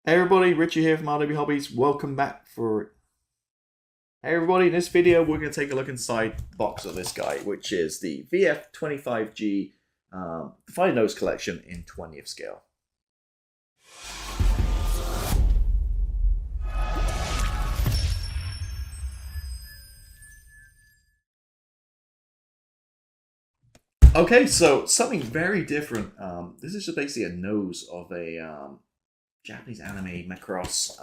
Hey everybody, Richie here from RW Hobbies. Welcome back for. Hey everybody, in this video we're going to take a look inside the box of this guy, which is the VF-25G Nose Collection in 20th scale. Okay, so something very different. This is just basically a nose of a Japanese anime Macross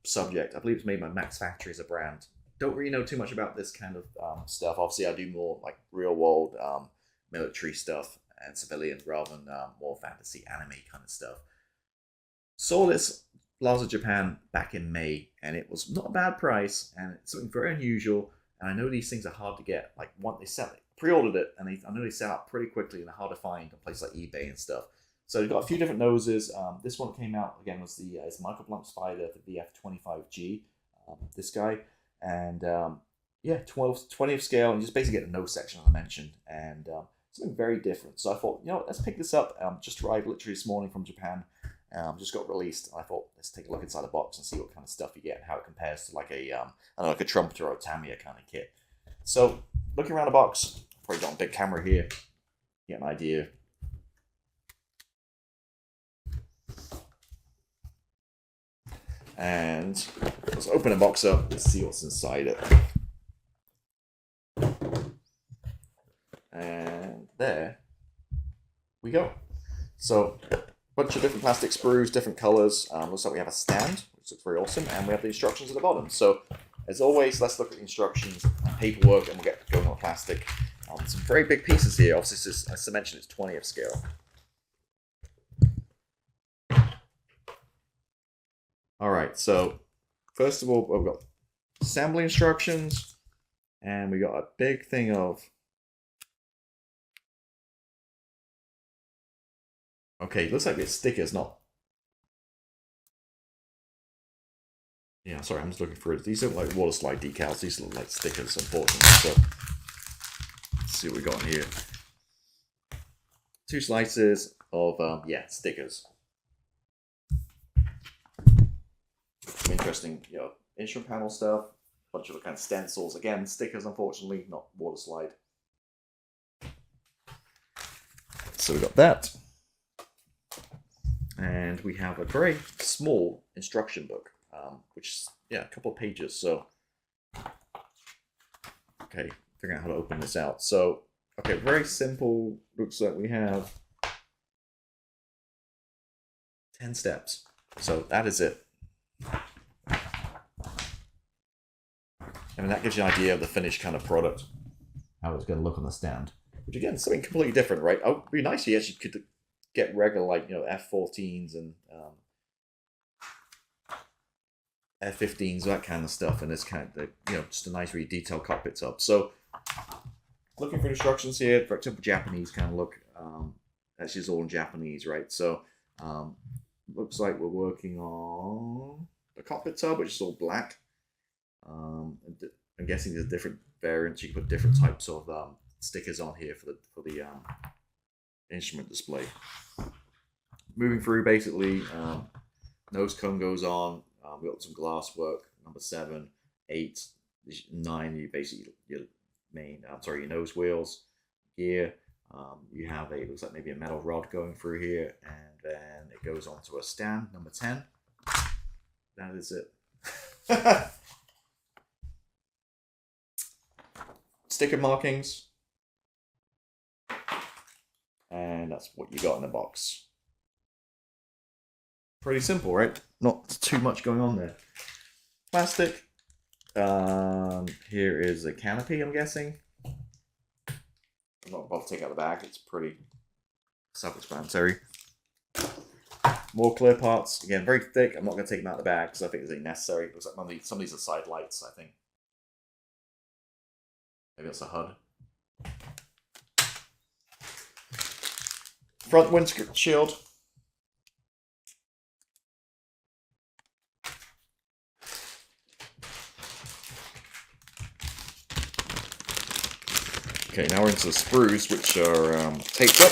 subject. I believe it's made by MaxFactory as a brand. Don't really know too much about this kind of stuff. Obviously, I do more like real world military stuff and civilian rather than more fantasy anime kind of stuff. Saw this Plaza Japan back in May, and it was not a bad price, and it's something very unusual. And I know these things are hard to get. Like once they sell it, pre-ordered it, and I know they sell out pretty quickly, and they're hard to find on places like eBay and stuff. So we've got a few different noses. This one that came out again was the it's Michael Blanc Spider, the VF-25G. This guy, and yeah, 20th scale, and just basically get a nose section as I mentioned, and something very different. So I thought, let's pick this up. Just arrived literally this morning from Japan. Just got released, and I thought let's take a look inside the box and see what kind of stuff you get and how it compares to like a I don't know, like a trumpeter or a Tamiya kind of kit. So looking around the box, probably got a big camera here, get an idea. And let's open the box up and see what's inside it. And there we go. So a bunch of different plastic sprues, different colors. Looks like we have a stand, which looks very awesome, and we have the instructions at the bottom. So as always, let's look at the instructions and paperwork, and we'll get going on plastic. Some very big pieces here. Obviously, this is, as I mentioned, it's 20th scale. All right, so first of all, we've got assembly instructions, and we got a big thing of. Okay, looks like it's stickers, not. Yeah, sorry, I'm just looking for it. These look like water slide decals. These look like stickers, unfortunately. So let's see what we got in here. Two slices of stickers. Interesting, instrument panel stuff. A bunch of kind of stencils. Again, stickers, unfortunately, not water slide. So we got that. And we have a very small instruction book, which is, a couple of pages. So, okay, figuring out how to open this out. So, okay, very simple. Looks like we have 10 steps. So that is it. And that gives you an idea of the finished kind of product, how it's going to look on the stand. Which again, something completely different, right? Oh, it'd be nice if you actually could get regular, like, F-14s and F-15s, that kind of stuff, and this kind of, just a nice, really detailed cockpit top. So, looking for instructions here, for example, Japanese kind of look. Actually, it's all in Japanese, right? So, looks like we're working on the cockpit tub, which is all black. I'm guessing there's different variants. You can put different types of stickers on here for the instrument display. Moving through, basically, nose cone goes on. We got some glass work. Number 7, 8, 9. You basically your nose wheels, gear. You have looks like maybe a metal rod going through here, and then it goes onto a stand. Number 10. That is it. Sticker markings, and that's what you got in the box. Pretty simple, right? Not too much going on there. Plastic. Here is a canopy, I'm guessing. I'm not about to take out the bag. It's pretty self-explanatory. More clear parts. Again, very thick. I'm not going to take them out of the bag because I think it's necessary. It looks like some of these are side lights, I think. Maybe that's a HUD. Front windshield. Okay, now we're into the sprues, which are taped up.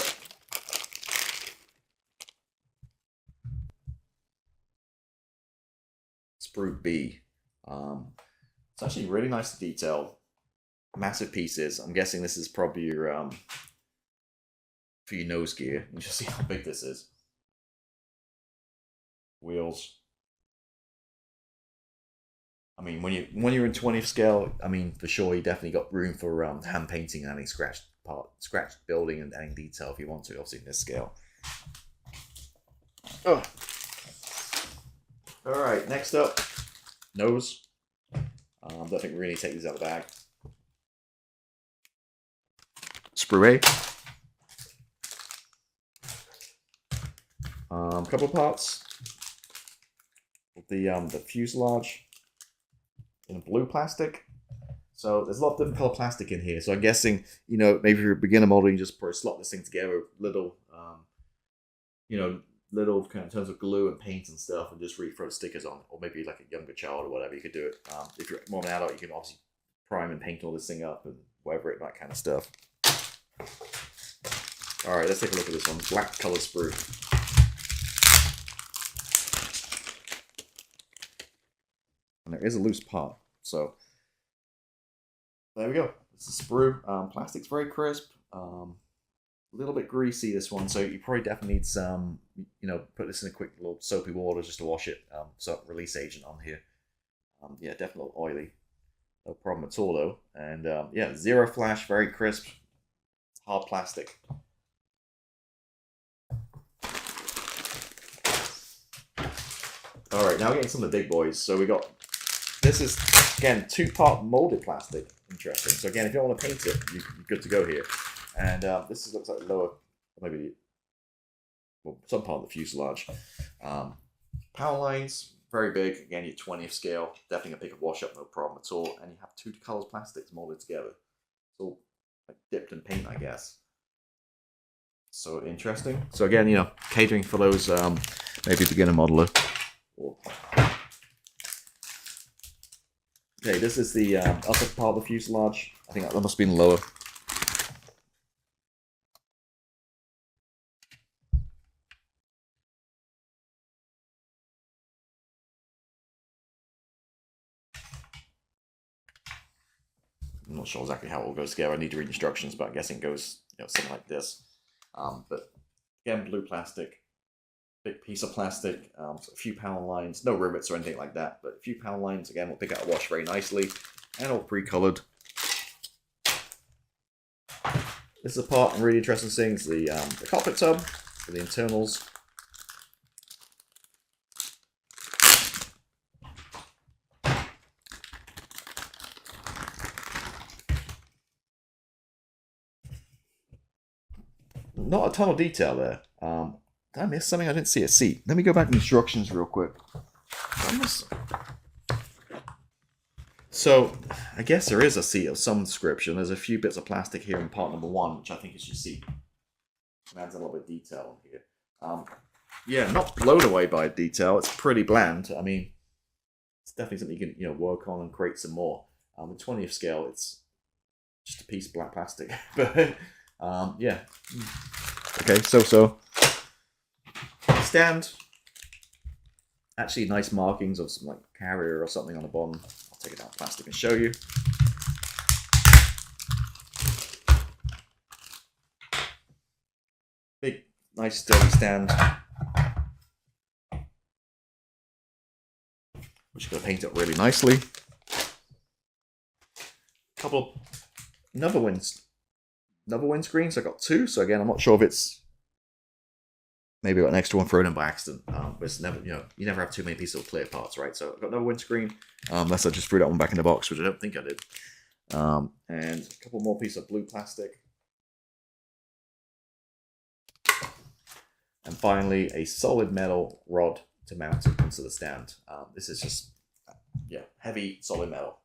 sprue B. It's actually really nice detail. Massive pieces. I'm guessing this is probably your for your nose gear. You should see how big this is. Wheels. I mean, when you're in 20th scale, I mean, for sure, you definitely got room for hand painting and adding scratch building and adding detail if you want to. Obviously, in this scale. Oh. All right, next up, nose. Don't think we really take these out of the bag. Sprue A. Couple of parts. The fuselage in blue plastic. So there's a lot of different color plastic in here. So I'm guessing, you know, maybe if you're a beginner model, you just probably slot this thing together, little, you know, little kind of in terms of glue and paint and stuff, and just really throw stickers on, or maybe like a younger child or whatever, you could do it. If you're more of an adult, you can obviously prime and paint all this thing up and whatever it, that kind of stuff. All right, let's take a look at this one. Black color sprue. And there is a loose part, so there we go. This is sprue. Plastic's very crisp. A little bit greasy, this one, so you probably definitely need some, you know, put this in a quick little soapy water just to wash it. So release agent on here. Yeah, definitely oily. No problem at all though. And yeah, zero flash, very crisp. It's hard plastic. All right, now we're getting some of the big boys. So we got, this is again 2-part molded plastic. Interesting. So again, if you don't want to paint it, you're good to go here. And this looks like lower, maybe, well, some part of the fuselage. Power lines, very big. Again, your 20th scale. Definitely gonna pick a wash up, no problem at all. And you have 2 colors plastics molded together. It's all like dipped in paint, I guess. So interesting. So again, you know, catering for those maybe beginner modeler. Okay, this is the upper part of the fuselage. I think that must have been lower. I'm not sure exactly how it all goes together. I need to read instructions, but I'm guessing it goes, you know, something like this. But again, blue plastic, big piece of plastic, so a few power lines, no rivets or anything like that, but a few power lines. Again, will pick out a wash very nicely, and all pre-colored. This is a part I'm really interested in seeing, is the cockpit tub for the internals. Not a ton of detail there. Did I miss something? I didn't see a seat. Let me go back to instructions real quick. So, I guess there is a seat of some description. There's a few bits of plastic here in part number 1, which I think is your seat. It adds a little bit of detail here. Yeah, not blown away by detail. It's pretty bland. I mean, it's definitely something you can, you know, work on and create some more. The 20th scale, it's just a piece of black plastic. But yeah. Okay, so stand. Actually, nice markings of some like carrier or something on the bottom. I'll take it out of plastic and show you. Big, nice sturdy stand. Which is going to paint it really nicely. Another windscreen. So I got 2. So again, I'm not sure if it's, maybe I got an extra one thrown in by accident. But it's never, you know, you never have too many pieces of clear parts, right? So I've got another windscreen, unless I just threw that one back in the box, which I don't think I did. And a couple more pieces of blue plastic. And finally, a solid metal rod to mount it into the stand. This is just, yeah, heavy, solid metal.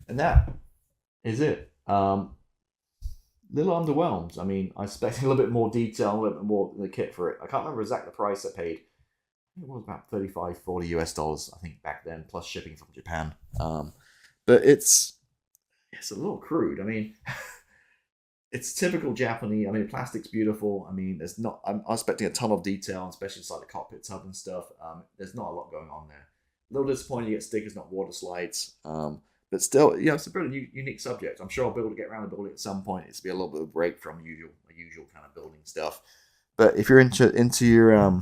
And that is it. Little underwhelmed. I mean, I expected a little bit more detail, a little bit more in the kit for it. I can't remember exactly the price I paid. I think it was about $35, $40 US, I think, back then, plus shipping from Japan. But it's a little crude. I mean, it's typical Japanese. I mean, the plastic's beautiful. I mean, there's not. I'm expecting a ton of detail, especially inside the cockpit tub and stuff. There's not a lot going on there. A little disappointing you get stickers, not water slides. But still, it's a pretty unique subject. I'm sure I'll be able to get around to building at some point. It's be a little bit of a break from usual kind of building stuff. But if you're into your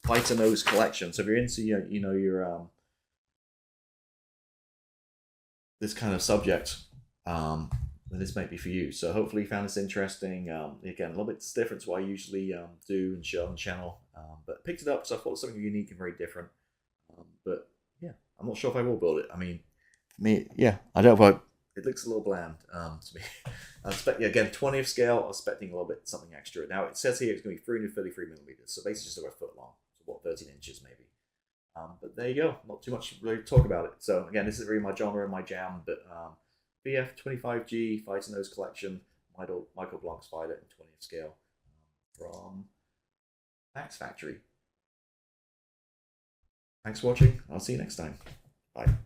fighter nose collection, so if you're into your this kind of subject, then this might be for you. So hopefully you found this interesting. Again, a little bit different to what I usually do and show on the channel, but picked it up, so I thought it was something unique and very different. But yeah, I'm not sure if I will build it. I mean, yeah, I don't know if it looks a little bland to me. I expect, again, 20th scale, I was expecting a little bit something extra. Now it says here it's going to be 333 millimeters, so basically just over a foot long, so what, 13 inches maybe. But there you go, not too much really to talk about it. So again, this is really my genre and my jam, but VF-25G Fighter Nose Collection, Michael Blanc Spider in 20th scale from Max Factory. Thanks for watching. I'll see you next time. Bye.